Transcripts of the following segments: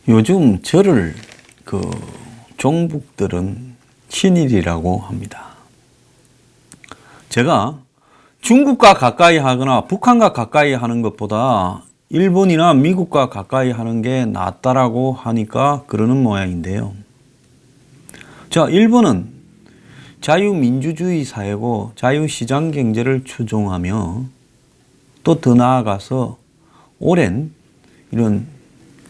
요즘 저를 종북들은 친일이라고 합니다. 제가 중국과 가까이 하거나 북한과 가까이 하는 것보다 일본이나 미국과 가까이 하는 게 낫다라고 하니까 그러는 모양인데요. 자, 일본은 자유민주주의 사회고 자유시장 경제를 추종하며 또 더 나아가서 오랜 이런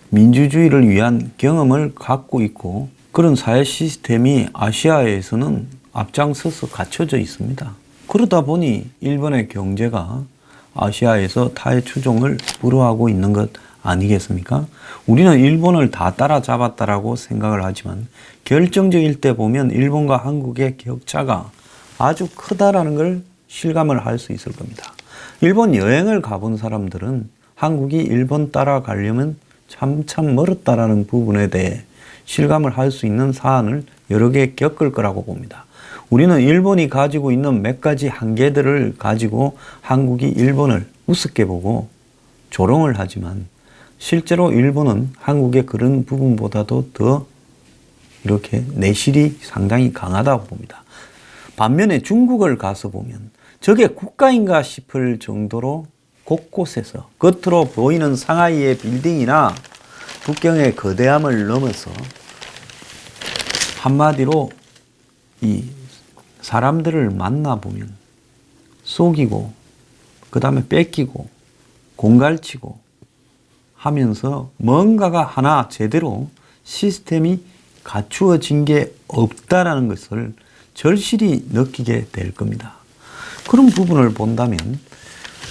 민주주의를 위한 경험을 갖고 있고 그런 사회 시스템이 아시아에서는 앞장서서 갖춰져 있습니다. 그러다 보니 일본의 경제가 아시아에서 타의 추종을 불허하고 있는 것 아니겠습니까? 우리는 일본을 다 따라잡았다라고 생각을 하지만 결정적일 때 보면 일본과 한국의 격차가 아주 크다라는 걸 실감을 할 수 있을 겁니다. 일본 여행을 가본 사람들은 한국이 일본 따라가려면 참 멀었다라는 부분에 대해 실감을 할 수 있는 사안을 여러 개 겪을 거라고 봅니다. 우리는 일본이 가지고 있는 몇 가지 한계들을 가지고 한국이 일본을 우습게 보고 조롱을 하지만 실제로 일본은 한국의 그런 부분보다도 더 이렇게 내실이 상당히 강하다고 봅니다. 반면에 중국을 가서 보면 저게 국가인가 싶을 정도로 곳곳에서 겉으로 보이는 상하이의 빌딩이나 북경의 거대함을 넘어서 한마디로 이 사람들을 만나보면 속이고 그 다음에 뺏기고 공갈치고 하면서 뭔가가 하나 제대로 시스템이 갖추어진 게 없다라는 것을 절실히 느끼게 될 겁니다. 그런 부분을 본다면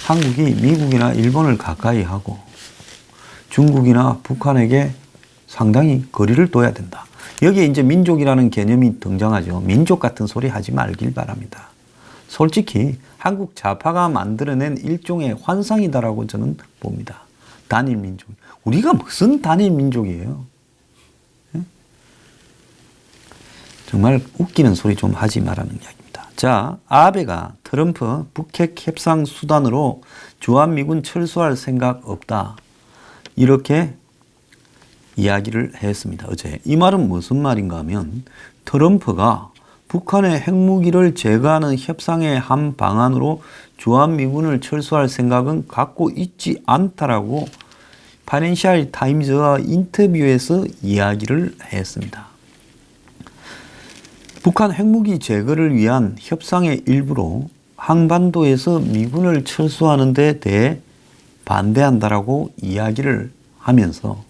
한국이 미국이나 일본을 가까이 하고 중국이나 북한에게 상당히 거리를 둬야 된다. 여기에 이제 민족이라는 개념이 등장하죠. 민족 같은 소리 하지 말길 바랍니다. 솔직히 한국 좌파가 만들어낸 일종의 환상이다라고 저는 봅니다. 단일 민족. 우리가 무슨 단일 민족이에요? 정말 웃기는 소리 좀 하지 말라는 이야기입니다. 자, 아베가 트럼프 북핵 협상 수단으로 주한미군 철수할 생각 없다. 이렇게 이야기를 했습니다. 어제. 이 말은 무슨 말인가 하면 트럼프가 북한의 핵무기를 제거하는 협상의 한 방안으로 주한미군을 철수할 생각은 갖고 있지 않다라고 파이낸셜 타임즈와 인터뷰에서 이야기를 했습니다. 북한 핵무기 제거를 위한 협상의 일부로 한반도에서 미군을 철수하는 데 대해 반대한다라고 이야기를 하면서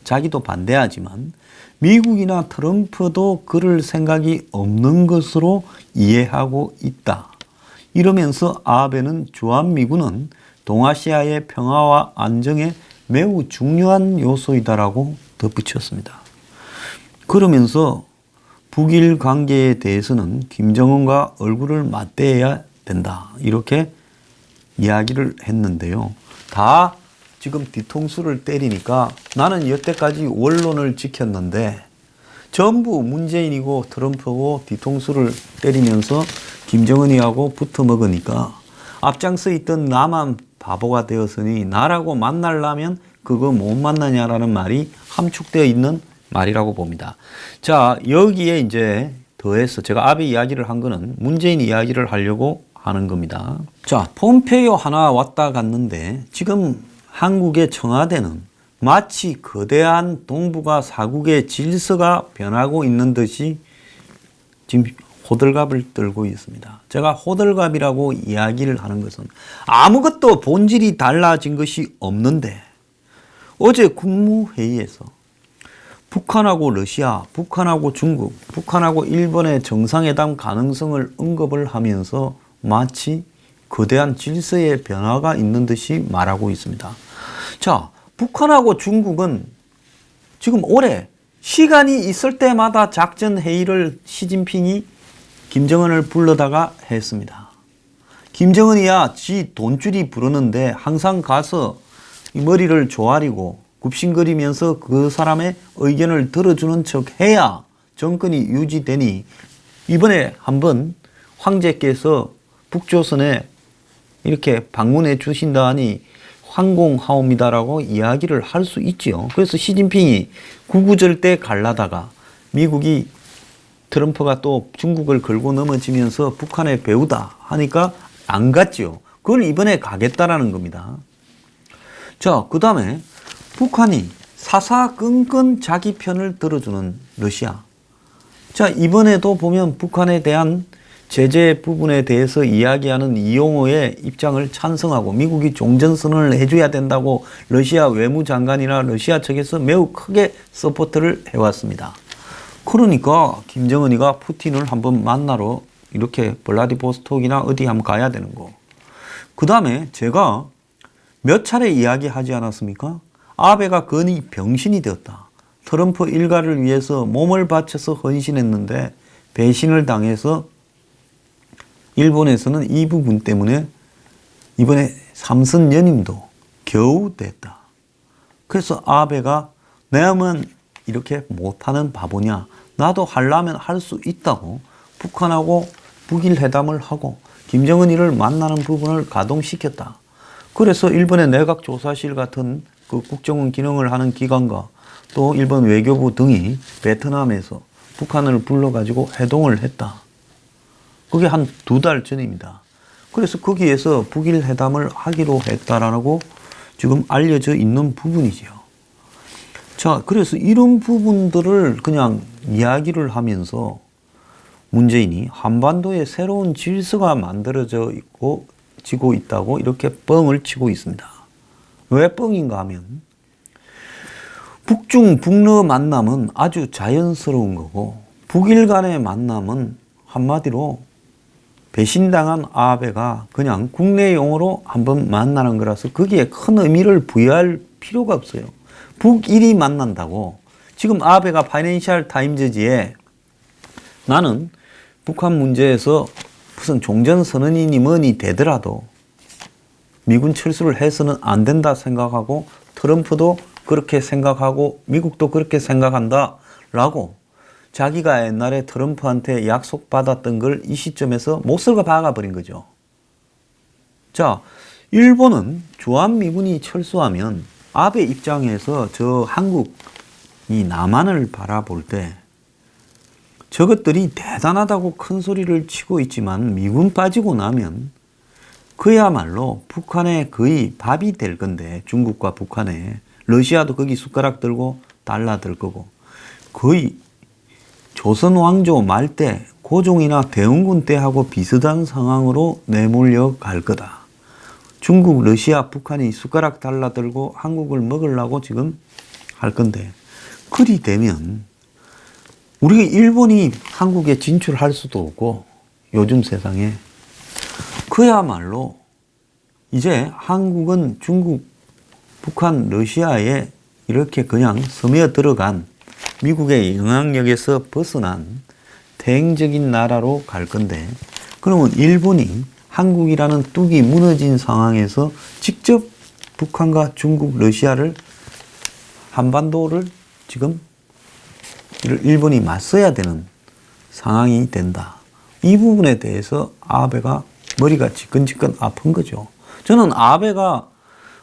자기도 반대하지만 미국이나 트럼프도 그럴 생각이 없는 것으로 이해하고 있다. 이러면서 아베는 주한미군은 동아시아의 평화와 안정에 매우 중요한 요소이다라고 덧붙였습니다. 그러면서 북일 관계에 대해서는 김정은과 얼굴을 맞대야 된다. 이렇게 이야기를 했는데요. 다 지금 뒤통수를 때리니까 나는 여태까지 원론을 지켰는데 전부 문재인이고 트럼프고 뒤통수를 때리면서 김정은이하고 붙어 먹으니까 앞장서 있던 나만 바보가 되었으니 나라고 만나려면 그거 못 만나냐라는 말이 함축되어 있는 말이라고 봅니다. 자, 여기에 이제 더해서 제가 아베 이야기를 한 거는 문재인 이야기를 하려고 하는 겁니다. 자, 폼페이오 하나 왔다 갔는데 지금 한국의 청와대는 마치 거대한 동북아 사국의 질서가 변하고 있는 듯이 지금 호들갑을 떨고 있습니다. 제가 호들갑이라고 이야기를 하는 것은 아무것도 본질이 달라진 것이 없는데 어제 국무회의에서 북한하고 러시아, 북한하고 중국, 북한하고 일본의 정상회담 가능성을 언급을 하면서 마치 거대한 질서의 변화가 있는 듯이 말하고 있습니다. 자, 북한하고 중국은 지금 올해 시간이 있을 때마다 작전회의를 시진핑이 김정은을 불러다가 했습니다. 김정은이야 지 돈줄이 부르는데 항상 가서 이 머리를 조아리고 굽신거리면서 그 사람의 의견을 들어주는 척 해야 정권이 유지되니 이번에 한번 황제께서 북조선에 이렇게 방문해 주신다 하니 황공하옵니다라고 이야기를 할 수 있지요. 그래서 시진핑이 구구절 때 갈라다가 미국이 트럼프가 또 중국을 걸고 넘어지면서 북한의 배우다 하니까 안 갔죠. 그걸 이번에 가겠다라는 겁니다. 자, 그 다음에 북한이 사사건건 자기 편을 들어주는 러시아. 자, 이번에도 보면 북한에 대한 제재 부분에 대해서 이야기하는 이용호의 입장을 찬성하고 미국이 종전선언을 해줘야 된다고 러시아 외무장관이나 러시아 측에서 매우 크게 서포트를 해왔습니다. 그러니까 김정은이가 푸틴을 한번 만나러 이렇게 블라디보스톡이나 어디 한번 가야 되는 거. 그 다음에 제가 몇 차례 이야기하지 않았습니까? 아베가 건이 병신이 되었다. 트럼프 일가를 위해서 몸을 바쳐서 헌신했는데 배신을 당해서 일본에서는 이 부분 때문에 이번에 삼선 연임도 겨우 됐다. 그래서 아베가 내가만 이렇게 못하는 바보냐. 나도 하려면 할 수 있다고 북한하고 북일회담을 하고 김정은이를 만나는 부분을 가동시켰다. 그래서 일본의 내각조사실 같은 그 국정원 기능을 하는 기관과 또 일본 외교부 등이 베트남에서 북한을 불러가지고 회동을 했다. 그게 한 2달 전입니다. 그래서 거기에서 북일 회담을 하기로 했다라고 지금 알려져 있는 부분이지요. 자, 그래서 이런 부분들을 그냥 이야기를 하면서 문재인이 한반도에 새로운 질서가 지고 있다고 이렇게 뻥을 치고 있습니다. 왜 뻥인가 하면 북중 북러 만남은 아주 자연스러운 거고 북일 간의 만남은 한마디로 배신당한 아베가 그냥 국내 용어로 한번 만나는 거라서 거기에 큰 의미를 부여할 필요가 없어요. 북일이 만난다고. 지금 아베가 파이낸셜 타임즈지에 나는 북한 문제에서 무슨 종전선언이니 뭐니 되더라도 미군 철수를 해서는 안 된다 생각하고 트럼프도 그렇게 생각하고 미국도 그렇게 생각한다 라고 자기가 옛날에 트럼프한테 약속받았던 걸 이 시점에서 못쓸고 박아버린 거죠. 자, 일본은 주한미군이 철수하면 아베 입장에서 저 한국이 남한을 바라볼 때 저것들이 대단하다고 큰 소리를 치고 있지만 미군 빠지고 나면 그야말로 북한에 거의 밥이 될 건데 중국과 북한에 러시아도 거기 숟가락 들고 달라 들 거고 거의 조선 왕조 말 때 고종이나 대원군 때하고 비슷한 상황으로 내몰려 갈 거다. 중국, 러시아, 북한이 숟가락 달라들고 한국을 먹으려고 지금 할 건데 그리 되면 우리가 일본이 한국에 진출할 수도 없고 요즘 세상에 그야말로 이제 한국은 중국, 북한, 러시아에 이렇게 그냥 스며들어간 미국의 영향력에서 벗어난 대행적인 나라로 갈 건데 그러면 일본이 한국이라는 뚝이 무너진 상황에서 직접 북한과 중국, 러시아를 한반도를 지금 일본이 맞서야 되는 상황이 된다. 이 부분에 대해서 아베가 머리가 지끈지끈 아픈 거죠. 저는 아베가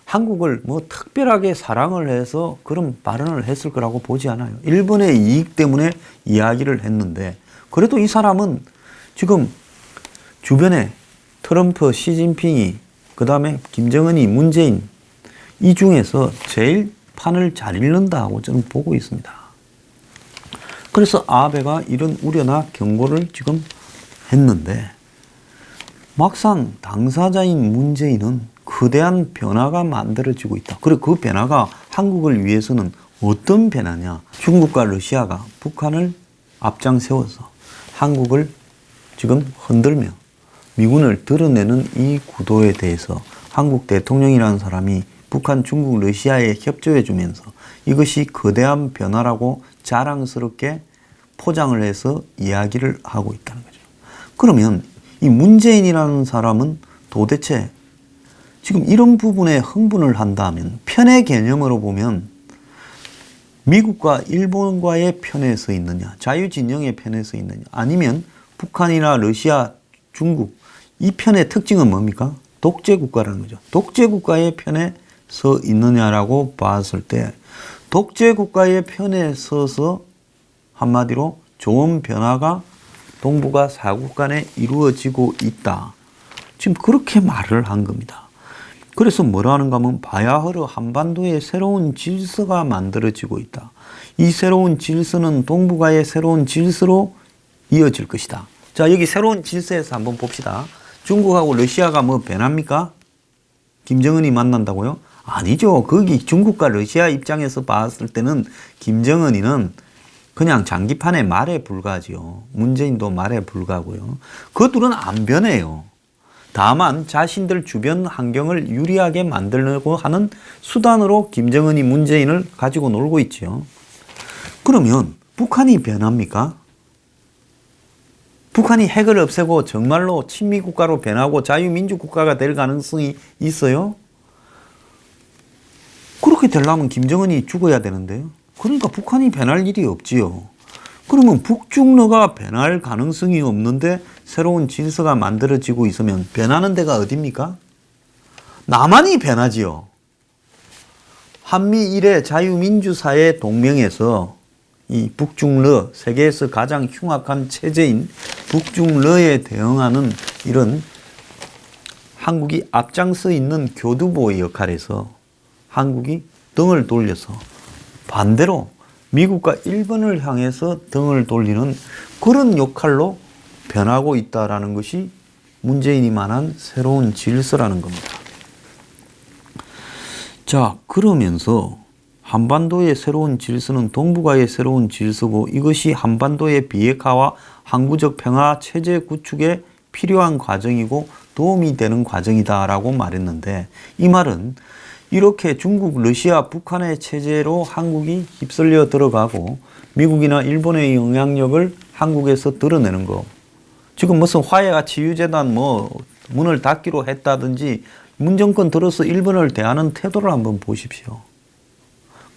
한국을 뭐 특별하게 사랑을 해서 그런 발언을 했을 거라고 보지 않아요. 일본의 이익 때문에 이야기를 했는데 그래도 이 사람은 지금 주변에 트럼프, 시진핑이 그 다음에 김정은이, 문재인 이 중에서 제일 판을 잘 읽는다고 저는 보고 있습니다. 그래서 아베가 이런 우려나 경고를 지금 했는데 막상 당사자인 문재인은 거대한 변화가 만들어지고 있다. 그리고 그 변화가 한국을 위해서는 어떤 변화냐. 중국과 러시아가 북한을 앞장세워서 한국을 지금 흔들며 미군을 드러내는 이 구도에 대해서 한국 대통령이라는 사람이 북한, 중국, 러시아에 협조해 주면서 이것이 거대한 변화라고 자랑스럽게 포장을 해서 이야기를 하고 있다는 거죠. 그러면 이 문재인이라는 사람은 도대체 지금 이런 부분에 흥분을 한다면 편의 개념으로 보면 미국과 일본과의 편에 서 있느냐, 자유진영의 편에 서 있느냐, 아니면 북한이나 러시아, 중국 이 편의 특징은 뭡니까? 독재국가라는 거죠. 독재국가의 편에 서 있느냐라고 봤을 때 독재 국가의 편에 서서 한마디로 좋은 변화가 동북아 사국 간에 이루어지고 있다. 지금 그렇게 말을 한 겁니다. 그래서 뭐라 하는가 하면 바야흐로 한반도에 새로운 질서가 만들어지고 있다. 이 새로운 질서는 동북아의 새로운 질서로 이어질 것이다. 자, 여기 새로운 질서에서 한번 봅시다. 중국하고 러시아가 뭐 변합니까? 김정은이 만난다고요? 아니죠. 거기 중국과 러시아 입장에서 봤을 때는 김정은이는 그냥 장기판의 말에 불과하지요. 문재인도 말에 불과하고요. 그 둘은 안 변해요. 다만 자신들 주변 환경을 유리하게 만들려고 하는 수단으로 김정은이 문재인을 가지고 놀고 있지요. 그러면 북한이 변합니까? 북한이 핵을 없애고 정말로 친미국가로 변하고 자유민주국가가 될 가능성이 있어요? 그렇게 되려면 김정은이 죽어야 되는데요. 그러니까 북한이 변할 일이 없지요. 그러면 북중러가 변할 가능성이 없는데 새로운 질서가 만들어지고 있으면 변하는 데가 어딥니까? 남한이 변하지요. 한미 일의 자유민주사회 동맹에서 이 북중러, 세계에서 가장 흉악한 체제인 북중러에 대응하는 이런 한국이 앞장서 있는 교두보의 역할에서 한국이 등을 돌려서 반대로 미국과 일본을 향해서 등을 돌리는 그런 역할로 변하고 있다는 것이 문재인이 말한 새로운 질서라는 겁니다. 자, 그러면서 한반도의 새로운 질서는 동북아의 새로운 질서고 이것이 한반도의 비핵화와 항구적 평화 체제 구축에 필요한 과정이고 도움이 되는 과정이다라고 말했는데 이 말은 이렇게 중국, 러시아, 북한의 체제로 한국이 휩쓸려 들어가고 미국이나 일본의 영향력을 한국에서 드러내는 거. 지금 무슨 화해와 치유재단 뭐 문을 닫기로 했다든지 문 정권 들어서 일본을 대하는 태도를 한번 보십시오.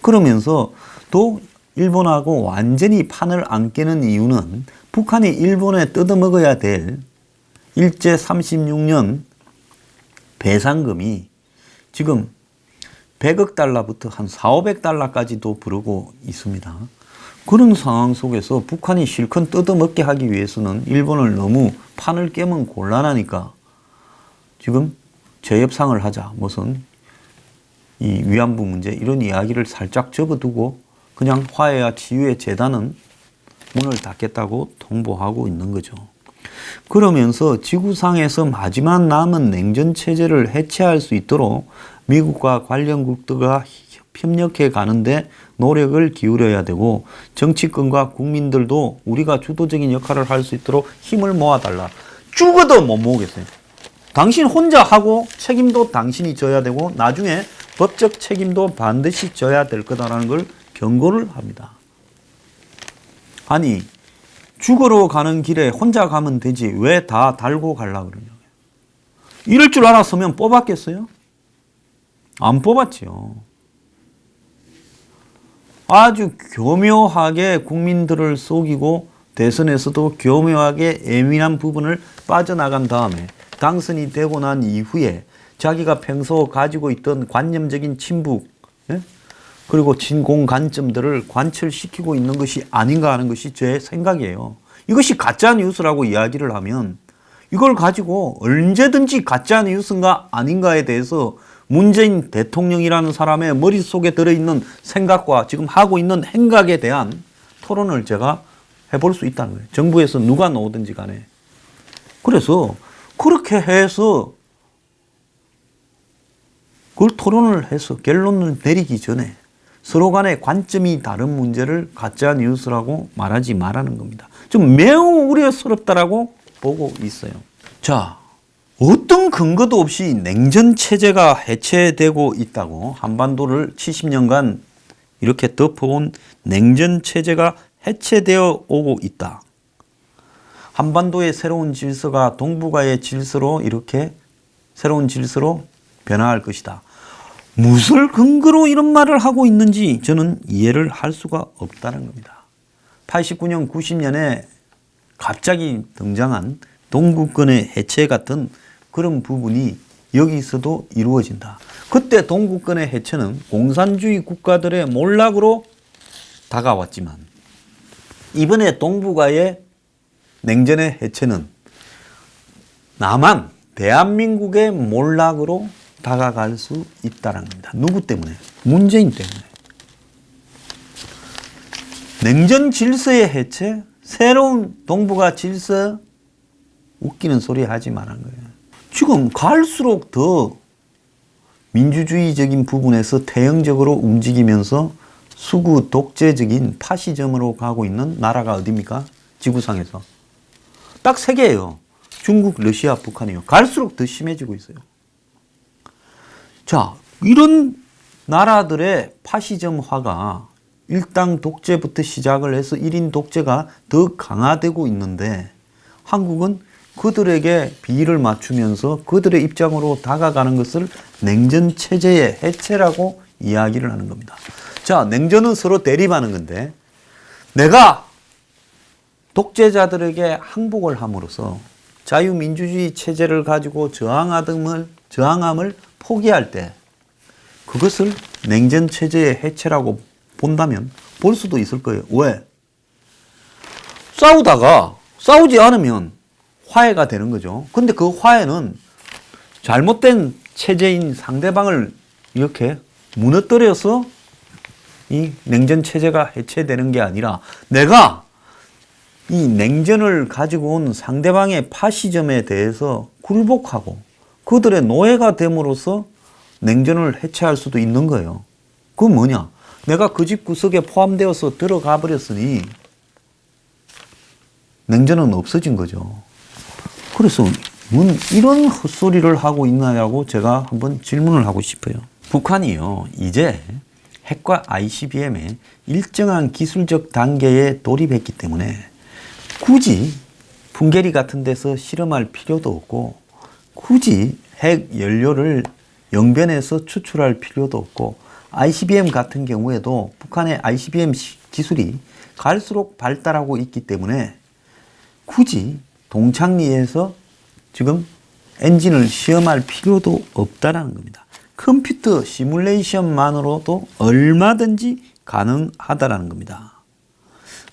그러면서 또 일본하고 완전히 판을 안 깨는 이유는 북한이 일본에 뜯어먹어야 될 일제 36년 배상금이 지금 100억 달러부터 한 400, 500달러까지도 부르고 있습니다. 그런 상황 속에서 북한이 실컷 뜯어먹게 하기 위해서는 일본을 너무 판을 깨면 곤란하니까 지금 재협상을 하자. 무슨 이 위안부 문제 이런 이야기를 살짝 접어두고 그냥 화해와 치유의 재단은 문을 닫겠다고 통보하고 있는 거죠. 그러면서 지구상에서 마지막 남은 냉전 체제를 해체할 수 있도록 미국과 관련국들과 협력해 가는데 노력을 기울여야 되고 정치권과 국민들도 우리가 주도적인 역할을 할 수 있도록 힘을 모아달라. 죽어도 못 모으겠어요. 당신 혼자 하고 책임도 당신이 져야 되고 나중에 법적 책임도 반드시 져야 될 거다라는 걸 경고를 합니다. 아니 죽으러 가는 길에 혼자 가면 되지 왜 다 달고 가려고 그러냐고요. 이럴 줄 알았으면 뽑았겠어요? 안 뽑았지요. 아주 교묘하게 국민들을 속이고 대선에서도 교묘하게 예민한 부분을 빠져나간 다음에 당선이 되고 난 이후에 자기가 평소 가지고 있던 관념적인 친북 그리고 진공 관점들을 관철시키고 있는 것이 아닌가 하는 것이 제 생각이에요. 이것이 가짜 뉴스라고 이야기를 하면 이걸 가지고 언제든지 가짜 뉴스인가 아닌가에 대해서 문재인 대통령이라는 사람의 머릿속에 들어있는 생각과 지금 하고 있는 행각에 대한 토론을 제가 해볼 수 있다는 거예요. 정부에서 누가 나오든지 간에. 그래서 그렇게 해서 그걸 토론을 해서 결론을 내리기 전에 서로 간의 관점이 다른 문제를 가짜 뉴스라고 말하지 말라는 겁니다. 좀 매우 우려스럽다라고 보고 있어요. 자, 어떤 근거도 없이 냉전 체제가 해체되고 있다고 한반도를 70년간 이렇게 덮어온 냉전 체제가 해체되어 오고 있다. 한반도의 새로운 질서가 동북아의 질서로 이렇게 새로운 질서로 변화할 것이다. 무슨 근거로 이런 말을 하고 있는지 저는 이해를 할 수가 없다는 겁니다. 89년, 90년에 갑자기 등장한 동구권의 해체 같은 그런 부분이 여기서도 이루어진다. 그때 동구권의 해체는 공산주의 국가들의 몰락으로 다가왔지만 이번에 동북아의 냉전의 해체는 남한, 대한민국의 몰락으로 다가갈 수 있다는 겁니다. 누구 때문에? 문재인 때문에. 냉전 질서의 해체, 새로운 동북아 질서, 웃기는 소리 하지 말한 거예요. 지금 갈수록 더 민주주의적인 부분에서 태형적으로 움직이면서 수구 독재적인 파시즘으로 가고 있는 나라가 어디입니까? 지구상에서. 딱 세 개예요. 중국, 러시아, 북한이요. 갈수록 더 심해지고 있어요. 자, 이런 나라들의 파시즘화가 일당 독재부터 시작을 해서 1인 독재가 더 강화되고 있는데 한국은 그들에게 비를 맞추면서 그들의 입장으로 다가가는 것을 냉전 체제의 해체라고 이야기를 하는 겁니다. 자, 냉전은 서로 대립하는 건데 내가 독재자들에게 항복을 함으로써 자유민주주의 체제를 가지고 저항함을 포기할 때 그것을 냉전 체제의 해체라고 본다면 볼 수도 있을 거예요. 왜? 싸우지 않으면 화해가 되는 거죠. 근데 그 화해는 잘못된 체제인 상대방을 이렇게 무너뜨려서 이 냉전 체제가 해체되는 게 아니라 내가 이 냉전을 가지고 온 상대방의 파시즘에 대해서 굴복하고 그들의 노예가 됨으로써 냉전을 해체할 수도 있는 거예요. 그건 뭐냐? 내가 그 집 구석에 포함되어서 들어가 버렸으니 냉전은 없어진 거죠. 그래서 이런 헛소리를 하고 있나라고 제가 한번 질문을 하고 싶어요. 북한이요, 이제 핵과 ICBM에 일정한 기술적 단계에 돌입했기 때문에 굳이 풍계리 같은 데서 실험할 필요도 없고 굳이 핵 연료를 영변에서 추출할 필요도 없고 ICBM 같은 경우에도 북한의 ICBM 기술이 갈수록 발달하고 있기 때문에 굳이 동창리에서 지금 엔진을 시험할 필요도 없다는 겁니다. 컴퓨터 시뮬레이션만으로도 얼마든지 가능하다는 겁니다.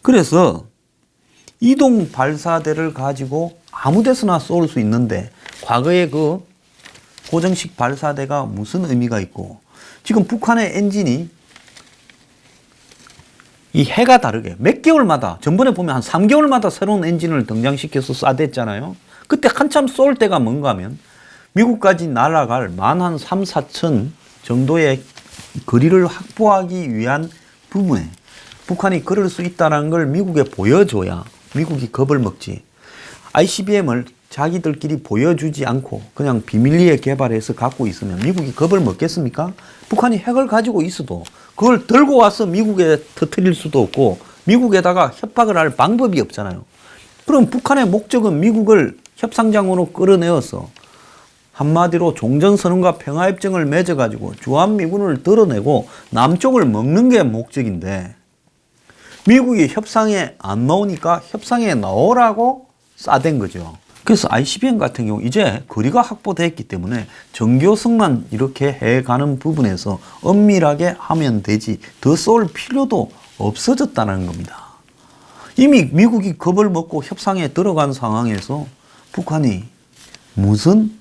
그래서 이동 발사대를 가지고 아무 데서나 쏠 수 있는데 과거에 그 고정식 발사대가 무슨 의미가 있고 지금 북한의 엔진이 이 해가 다르게 몇 개월마다 전번에 보면 한 3개월마다 새로운 엔진을 등장시켜서 쏴댔잖아요. 그때 한참 쏠 때가 뭔가 하면 미국까지 날아갈 한 3, 4천 정도의 거리를 확보하기 위한 부분에 북한이 그럴 수 있다는 걸 미국에 보여줘야 미국이 겁을 먹지. ICBM을 자기들끼리 보여주지 않고 그냥 비밀리에 개발해서 갖고 있으면 미국이 겁을 먹겠습니까? 북한이 핵을 가지고 있어도 그걸 들고 와서 미국에 터뜨릴 수도 없고 미국에다가 협박을 할 방법이 없잖아요. 그럼 북한의 목적은 미국을 협상장으로 끌어내어서 한마디로 종전선언과 평화협정을 맺어가지고 주한미군을 드러내고 남쪽을 먹는 게 목적인데 미국이 협상에 안 나오니까 협상에 나오라고 싸댄 거죠. 그래서 ICBM 같은 경우 이제 거리가 확보됐기 때문에 정교성만 이렇게 해가는 부분에서 엄밀하게 하면 되지 더 쏠 필요도 없어졌다는 겁니다. 이미 미국이 겁을 먹고 협상에 들어간 상황에서 북한이 무슨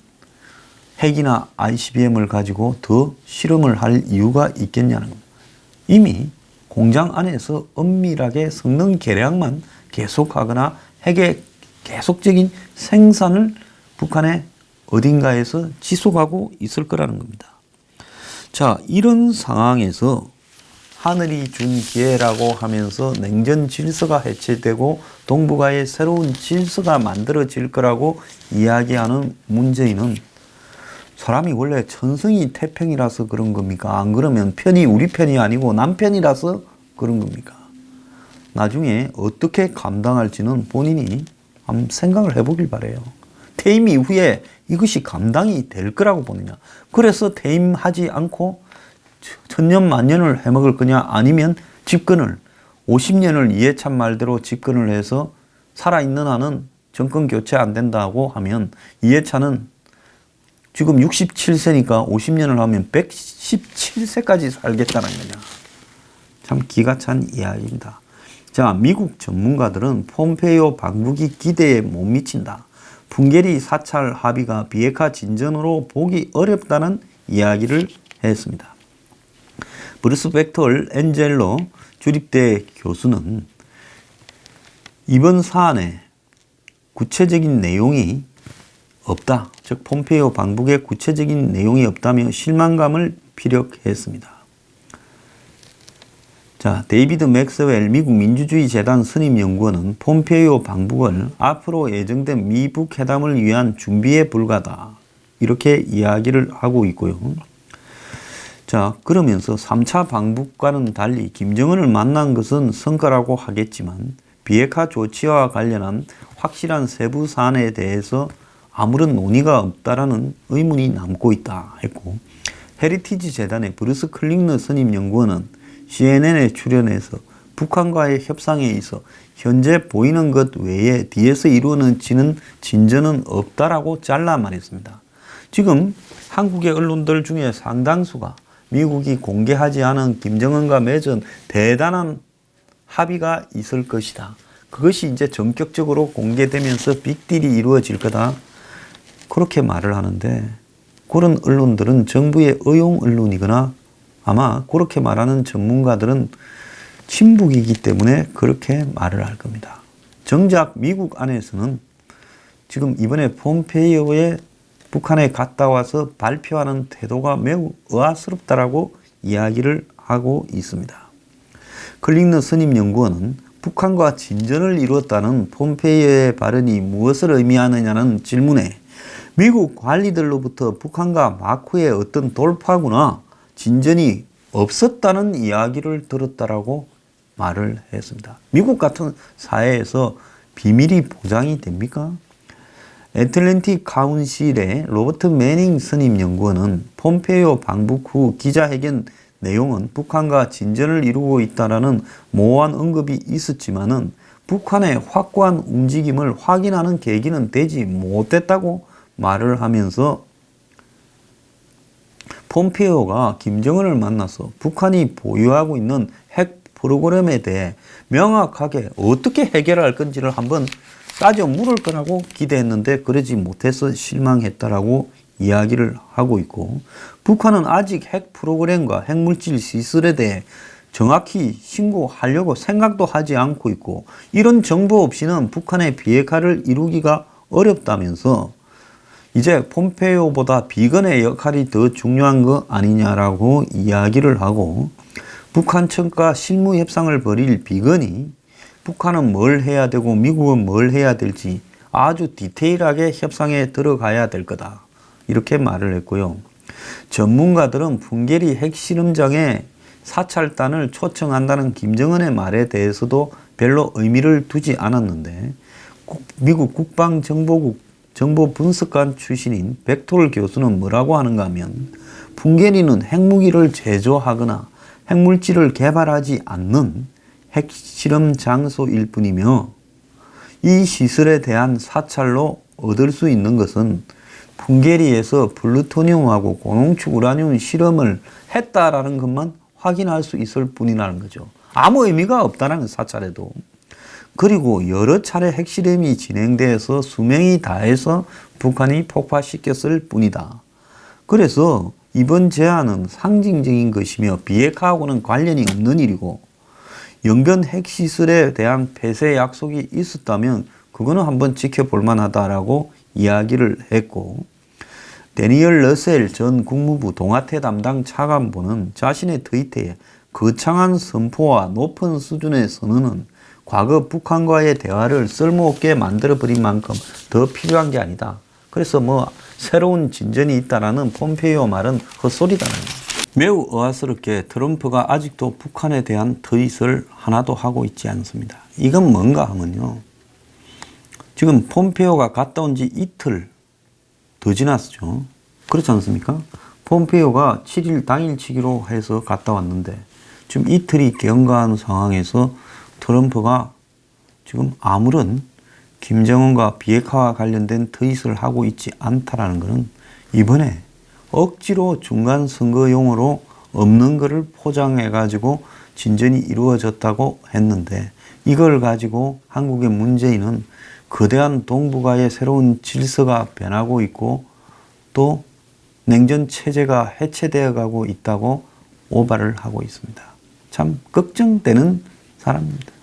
핵이나 ICBM을 가지고 더 실험을 할 이유가 있겠냐는 겁니다. 이미 공장 안에서 엄밀하게 성능 개량만 계속하거나 핵의 계속적인 생산을 북한의 어딘가에서 지속하고 있을 거라는 겁니다. 자, 이런 상황에서 하늘이 준 기회라고 하면서 냉전 질서가 해체되고 동북아의 새로운 질서가 만들어질 거라고 이야기하는 문재인은 사람이 원래 천성이 태평이라서 그런 겁니까? 안 그러면 편이 우리 편이 아니고 남 편이라서 그런 겁니까? 나중에 어떻게 감당할지는 본인이 한번 생각을 해보길 바래요. 퇴임 이후에 이것이 감당이 될 거라고 보느냐. 그래서 퇴임하지 않고 천년 만년을 해먹을 거냐 아니면 집권을 50년을 이해찬 말대로 집권을 해서 살아있는 한은 정권 교체 안 된다고 하면 이해찬은 지금 67세니까 50년을 하면 117세까지 살겠다는 거냐. 참 기가 찬 이야기입니다. 자, 미국 전문가들은 폼페이오 방북이 기대에 못 미친다. 풍계리 사찰 합의가 비핵화 진전으로 보기 어렵다는 이야기를 했습니다. 브루스 벡터 엔젤로 주립대 교수는 이번 사안에 구체적인 내용이 없다. 즉 폼페이오 방북에 구체적인 내용이 없다며 실망감을 피력했습니다. 자, 데이비드 맥스웰 미국 민주주의 재단 선임 연구원은 폼페이오 방북을 앞으로 예정된 미북 회담을 위한 준비에 불과하다. 이렇게 이야기를 하고 있고요. 자, 그러면서 3차 방북과는 달리 김정은을 만난 것은 성과라고 하겠지만 비핵화 조치와 관련한 확실한 세부 사안에 대해서 아무런 논의가 없다라는 의문이 남고 있다 했고, 헤리티지 재단의 브루스 클링너 선임 연구원은 CNN에 출연해서 북한과의 협상에 있어 현재 보이는 것 외에 뒤에서 이루어지는 진전은 없다라고 잘라 말했습니다. 지금 한국의 언론들 중에 상당수가 미국이 공개하지 않은 김정은과 맺은 대단한 합의가 있을 것이다. 그것이 이제 전격적으로 공개되면서 빅딜이 이루어질 거다. 그렇게 말을 하는데, 그런 언론들은 정부의 의용 언론이거나 아마 그렇게 말하는 전문가들은 친북이기 때문에 그렇게 말을 할 겁니다. 정작 미국 안에서는 지금 이번에 폼페이오의 북한에 갔다 와서 발표하는 태도가 매우 의아스럽다라고 이야기를 하고 있습니다. 클링너 선임 연구원은 북한과 진전을 이루었다는 폼페이오의 발언이 무엇을 의미하느냐는 질문에 미국 관리들로부터 북한과 마크의 어떤 돌파구나 진전이 없었다는 이야기를 들었다라고 말을 했습니다. 미국 같은 사회에서 비밀이 보장이 됩니까? 애틀랜틱 카운실의 로버트 매닝 선임 연구원은 폼페이오 방북 후 기자회견 내용은 북한과 진전을 이루고 있다라는 모호한 언급이 있었지만은 북한의 확고한 움직임을 확인하는 계기는 되지 못했다고 말을 하면서 폼페이오가 김정은을 만나서 북한이 보유하고 있는 핵 프로그램에 대해 명확하게 어떻게 해결할 건지를 한번 따져 물을 거라고 기대했는데 그러지 못해서 실망했다라고 이야기를 하고 있고, 북한은 아직 핵 프로그램과 핵물질 시설에 대해 정확히 신고하려고 생각도 하지 않고 있고, 이런 정보 없이는 북한의 비핵화를 이루기가 어렵다면서 이제 폼페이오보다 비건의 역할이 더 중요한 거 아니냐라고 이야기를 하고, 북한 측과 실무 협상을 벌일 비건이 북한은 뭘 해야 되고 미국은 뭘 해야 될지 아주 디테일하게 협상에 들어가야 될 거다. 이렇게 말을 했고요. 전문가들은 풍계리 핵실험장에 사찰단을 초청한다는 김정은의 말에 대해서도 별로 의미를 두지 않았는데, 미국 국방정보국 정보분석관 출신인 벡톨 교수는 뭐라고 하는가 하면, 풍계리는 핵무기를 제조하거나 핵물질을 개발하지 않는 핵실험 장소일 뿐이며, 이 시설에 대한 사찰로 얻을 수 있는 것은 풍계리에서 플루토늄하고 고농축 우라늄 실험을 했다라는 것만 확인할 수 있을 뿐이라는 거죠. 아무 의미가 없다는 사찰에도. 그리고 여러 차례 핵실험이 진행돼서 수명이 다해서 북한이 폭파시켰을 뿐이다. 그래서 이번 제안은 상징적인 것이며 비핵화하고는 관련이 없는 일이고, 영변 핵시설에 대한 폐쇄 약속이 있었다면 그거는 한번 지켜볼 만하다라고 이야기를 했고, 데니얼 러셀 전 국무부 동아태 담당 차관보는 자신의 트위터에 거창한 선포와 높은 수준의 선언은 과거 북한과의 대화를 쓸모없게 만들어버린 만큼 더 필요한 게 아니다. 그래서 새로운 진전이 있다라는 폼페이오 말은 헛소리다는 거예요. 매우 의아스럽게 트럼프가 아직도 북한에 대한 트윗을 하나도 하고 있지 않습니다. 이건 뭔가 하면요, 지금 폼페이오가 갔다 온 지 이틀 더 지났죠. 그렇지 않습니까? 폼페이오가 7일 당일치기로 해서 갔다 왔는데 지금 이틀이 경과한 상황에서 트럼프가 지금 아무런 김정은과 비핵화와 관련된 트윗을 하고 있지 않다라는 것은 이번에 억지로 중간 선거용으로 없는 거를 포장해 가지고 진전이 이루어졌다고 했는데 이걸 가지고 한국의 문재인은 거대한 동북아의 새로운 질서가 변하고 있고 또 냉전 체제가 해체되어 가고 있다고 오발을 하고 있습니다. 참 걱정되는 사람입니다.